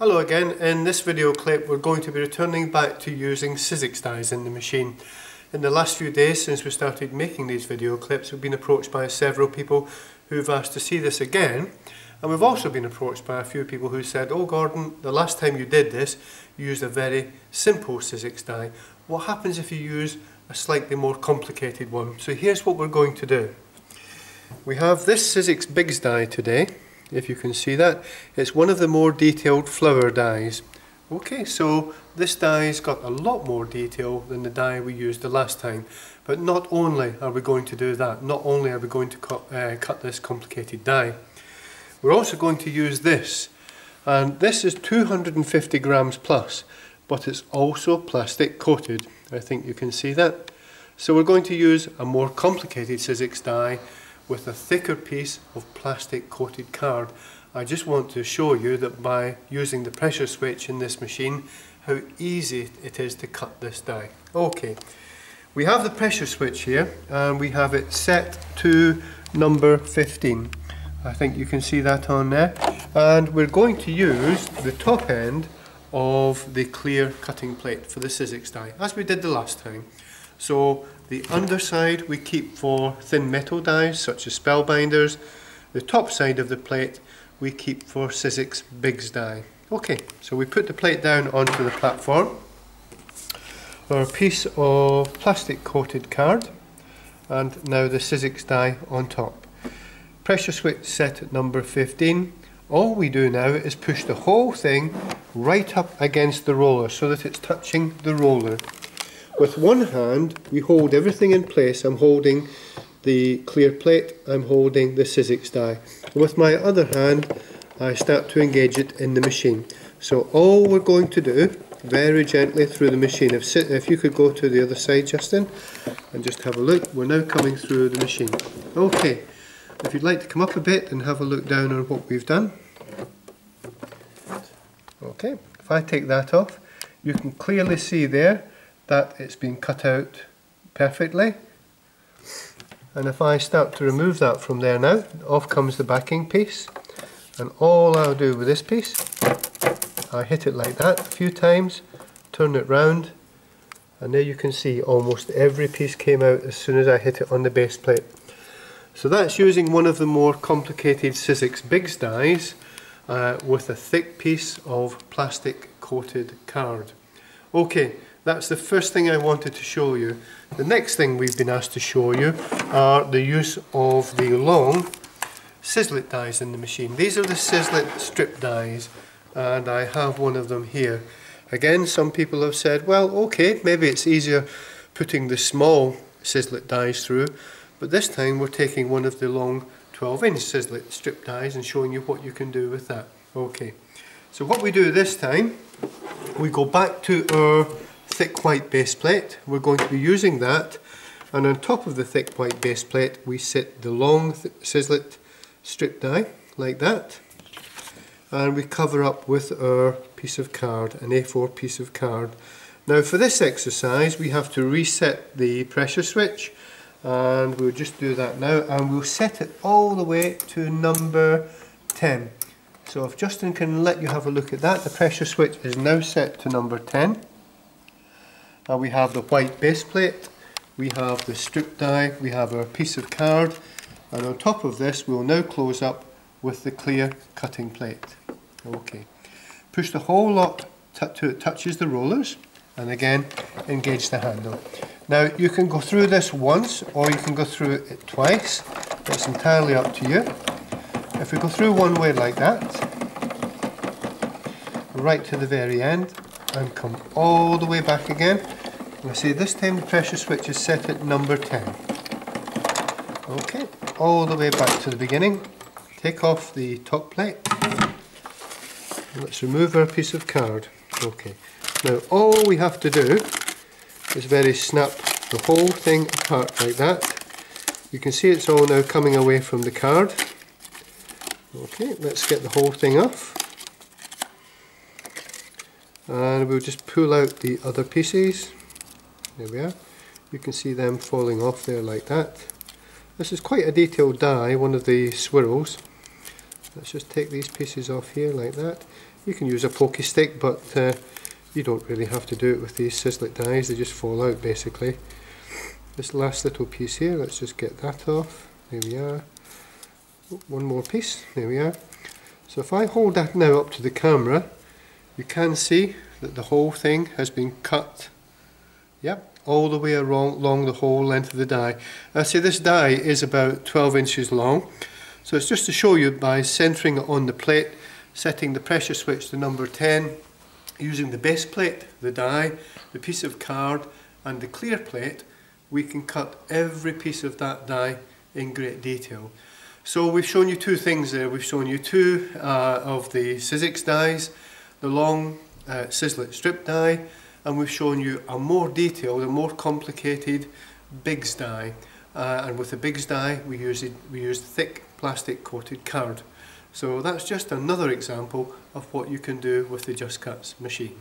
Hello again. In this video clip we're going to be returning back to using Sizzix dies in the machine. In the last few days since we started making these video clips, we've been approached by several people who've asked to see this again, and we've also been approached by a few people who said, "Oh Gordon, the last time you did this you used a very simple Sizzix die. What happens if you use a slightly more complicated one?" So here's what we're going to do. We have this Sizzix Bigs die today. If you can see that, it's one of the more detailed flower dies. Okay, so this die's got a lot more detail than the die we used the last time. But not only are we going to do that, not only are we going to cut this complicated die, we're also going to use this. And this is 250 grams plus, but it's also plastic coated. I think you can see that. So we're going to use a more complicated Sizzix die with a thicker piece of plastic coated card. I just want to show you that by using the pressure switch in this machine, how easy it is to cut this die. Okay, we have the pressure switch here and we have it set to number 15. I think you can see that on there. And we're going to use the top end of the clear cutting plate for the Sizzix die, as we did the last time. So the underside we keep for thin metal dies such as spellbinders. The top side of the plate we keep for Sizzix Bigs die. Okay, so we put the plate down onto the platform. Our piece of plastic coated card, and now the Sizzix die on top. Pressure switch set at number 15. All we do now is push the whole thing right up against the roller so that it's touching the roller. With one hand we hold everything in place. I'm holding the clear plate, I'm holding the Sizzix die. With my other hand I start to engage it in the machine. So all we're going to do, very gently through the machine. If you could go to the other side, Justin, and just have a look. We're now coming through the machine. Okay, if you'd like to come up a bit and have a look down on what we've done. Okay, if I take that off, you can clearly see there that it's been cut out perfectly. And if I start to remove that from there now, off comes the backing piece. And all I'll do with this piece, I hit it like that a few times, turn it round, and there you can see almost every piece came out as soon as I hit it on the base plate. So that's using one of the more complicated Sizzix Bigs dies with a thick piece of plastic coated card. Okay, that's the first thing I wanted to show you. The next thing we've been asked to show you are the use of the long Sizzlet dies in the machine. These are the Sizzlet strip dies, and I have one of them here. Again, some people have said, well, okay, maybe it's easier putting the small Sizzlet dies through, but this time we're taking one of the long 12-inch Sizzlet strip dies and showing you what you can do with that. Okay, so what we do this time, we go back to our thick white base plate. We're going to be using that, and on top of the thick white base plate we sit the long Sizzlet strip die like that, and we cover up with our piece of card, an A4 piece of card. Now for this exercise we have to reset the pressure switch, and we'll just do that now, and we'll set it all the way to number 10. So if Justin can let you have a look at that, the pressure switch is now set to number 10. And we have the white base plate, we have the strip die, we have our piece of card, and on top of this we'll now close up with the clear cutting plate. Okay, push the whole lot till it touches the rollers, and again engage the handle. Now you can go through this once or you can go through it twice, it's entirely up to you. If we go through one way like that, right to the very end, and come all the way back again. I say this time the pressure switch is set at number 10. Okay, all the way back to the beginning. Take off the top plate. Let's remove our piece of card. Okay, now all we have to do is snap the whole thing apart like that. You can see it's all now coming away from the card. Okay, let's get the whole thing off. And we'll just pull out the other pieces. There we are. You can see them falling off there like that. This is quite a detailed die, one of the swirls. Let's just take these pieces off here like that. You can use a pokey stick, but you don't really have to do it with these Sizzlet dies, they just fall out basically. This last little piece here, let's just get that off. There we are. One more piece, there we are. So if I hold that now up to the camera, you can see that the whole thing has been cut. Yep, all the way along the whole length of the die. I say this die is about 12 inches long. So it's just to show you, by centering it on the plate, setting the pressure switch to number 10, using the base plate, the die, the piece of card and the clear plate, we can cut every piece of that die in great detail. So we've shown you two things there. We've shown you two of the Sizzix dies, the long Sizzlet strip die, and we've shown you a more detailed, a more complicated Biggs die. And with the Biggs die we used thick plastic coated card. So that's just another example of what you can do with the JUS-CUTZ machine.